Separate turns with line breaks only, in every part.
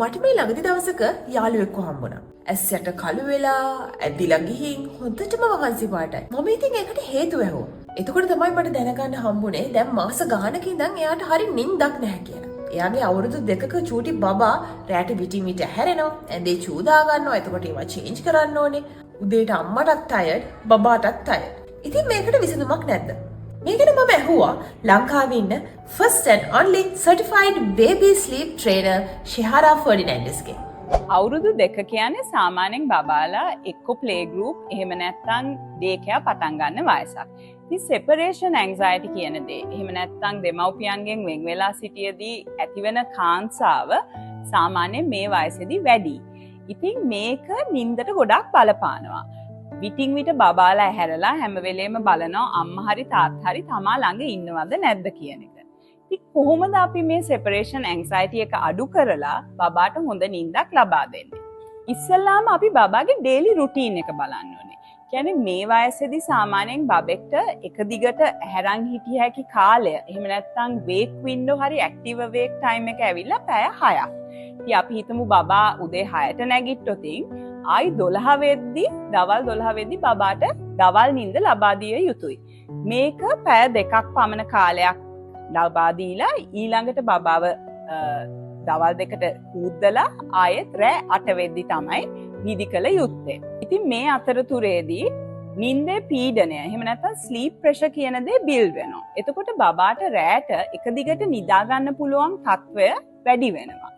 මට මේ ළඟදි දවසක යාළුවෙක්ව හම්බුණා. ඇස්සට කළු වෙලා ඇදිලා ගිහින් හොඳටම වහන්සි පාටයි. මම ඉතින් ඒකට හේතුව ඇහුවා. එතකොට තමයි මට දැනගන්න හම්බුනේ දැන් මාස ගානක ඉඳන් එයාට හරි නිින්දක් නැහැ කියලා. එයාගේ අවුරුදු 2ක චූටි බබා රැට විටින් විට හැරෙනවා. ඇඳේ චූදා ගන්නවා. එතකොට ඒවා චේන්ජ් කරන්න ඕනේ. උදේට අම්මටත් ටයර්ඩ්, බබාටත් ටයර්ඩ්. ඉතින් මේකට විසඳුමක් නැද්ද? මේකට මම ඇහුවා ලංකාවේ ඉන්න first and only certified baby sleep trainer ශිහාරා ෆර්ඩිනැන්ඩස්ගේ.
අවුරුදු 2 කියන්නේ සාමාන්‍යයෙන් බබාලා එක්ක ප්ලේ ගෲප් එහෙම නැත්නම් ඩේ කෙයා පටන් ගන්න වයසක්. ඉතින් separation anxiety කියන දේ එහෙම නැත්නම් දෙමව්පියන්ගෙන් වෙන් වෙලා සිටියේදී ඇතිවෙන කාංසාව සාමාන්‍යයෙන් මේ වයසේදී වැඩි. ඉතින් මේක නින්දට ගොඩක් බලපානවා. විටින් විට බබාලා ඇහැරලා හැම වෙලේම බලනවා අම්මා හරි තාත්තා හරි තමා ළඟ ඉන්නවද නැද්ද කියන එක. ඉතින් කොහොමද අපි මේ separation anxiety එක අඩු කරලා බබාට හොඳ නිින්දක් ලබා දෙන්නේ? ඉස්සෙල්ලාම අපි බබාගේ daily routine එක බලන්න ඕනේ. කියන්නේ මේ වයසේදී සාමාන්‍යයෙන් බබෙක්ට එක දිගට ඇහැරන් හිටිය හැකි කාලය එහෙම නැත්නම් wake window හරි active wake time එක ඇවිල්ලා පැය 6ක්. ඉතින් අපි හිතමු බබා උදේ 6ට නැගිට්ටොතින් ආයි 12 වෙද්දී දවල් 12 වෙද්දී බබාට දවල් නිින්ද ලබා දිය යුතුයි. මේක පැය 2ක් පමණ කාලයක් ලබා දීලා ඊළඟට බබාව දවල් 2ට කූද්දලා ආයෙත් රෑ 8 වෙද්දී තමයි නිදි කළ යුත්තේ. ඉතින් මේ අතරතුරේදී නිින්දේ පීඩනය එහෙම නැත්නම් ස්ලීප් ප්‍රෙෂර් කියන දේ බිල්ඩ් වෙනවා. එතකොට බබාට රෑට එක දිගට නිදා ගන්න පුළුවන් තත්වය වැඩි වෙනවා.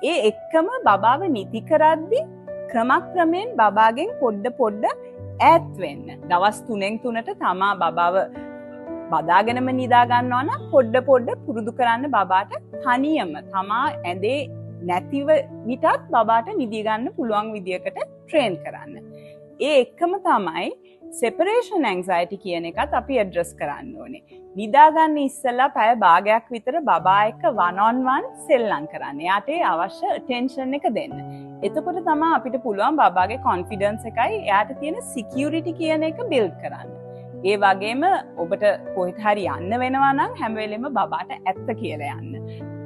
ඒ එක්කම බබාව නිදි කරද්දී ක්‍රමක්‍රමයෙන් බබාගෙන් පොඩ ඈත් වෙන්න. දවස් 3න් 3ට තමා බබාව බදාගෙනම නිදා ගන්නවා නම් පොඩ පුරුදු කරන්න බබාට තනියම තමා ඇඳේ නැතිව විටත් බබාට නිදි ගන්න පුළුවන් විදියකට ට්‍රේන් කරන්න. ඒ එක්කම තමයි separation anxiety කියන එකත් අපි ඇඩ්‍රස් කරන්න ඕනේ. නිදා ගන්න ඉස්සෙල්ලා පැය භාගයක් විතර බබා එක්ක one on one සෙල්ලම් කරන්න. එයාට අවශ්‍ය attention එක දෙන්න. එතකොට තමයි අපිට පුළුවන් බබාගේ confidence එකයි එයාට තියෙන security කියන එක build කරන්න. ඒ වගේම ඔබට කොහෙට හරි යන්න වෙනවා නම් හැම වෙලෙම බබාට ඇත්ත කියලා යන්න.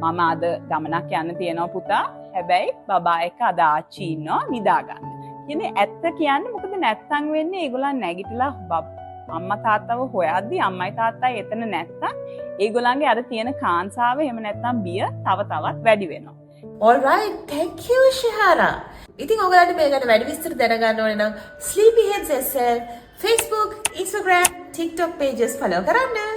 මම අද ගමනක් යන්න තියෙනවා පුතා. හැබැයි බබා එක්ක අද ආච්චි ඉන්නවා නිදා ගන්න. කියන්නේ ඇත්ත කියන්නේ මොකද නැත්තම් වෙන්නේ ඒගොල්ලන් නැගිටලා අම්මා තාත්තව හොයද්දි අම්මයි තාත්තයි එතන නැත්තම් ඒගොල්ලන්ගේ අර තියෙන කාංසාව එහෙම නැත්තම් බිය තව තවත් වැඩි වෙනවා.
All right, thank you ශිහාරා. ඉතින් ඔයගලන්ට මේ ගැන වැඩි විස්තර දැනගන්න ඕනේ නම් Sleepyheads SL Facebook, Instagram, TikTok pages follow කරන්න.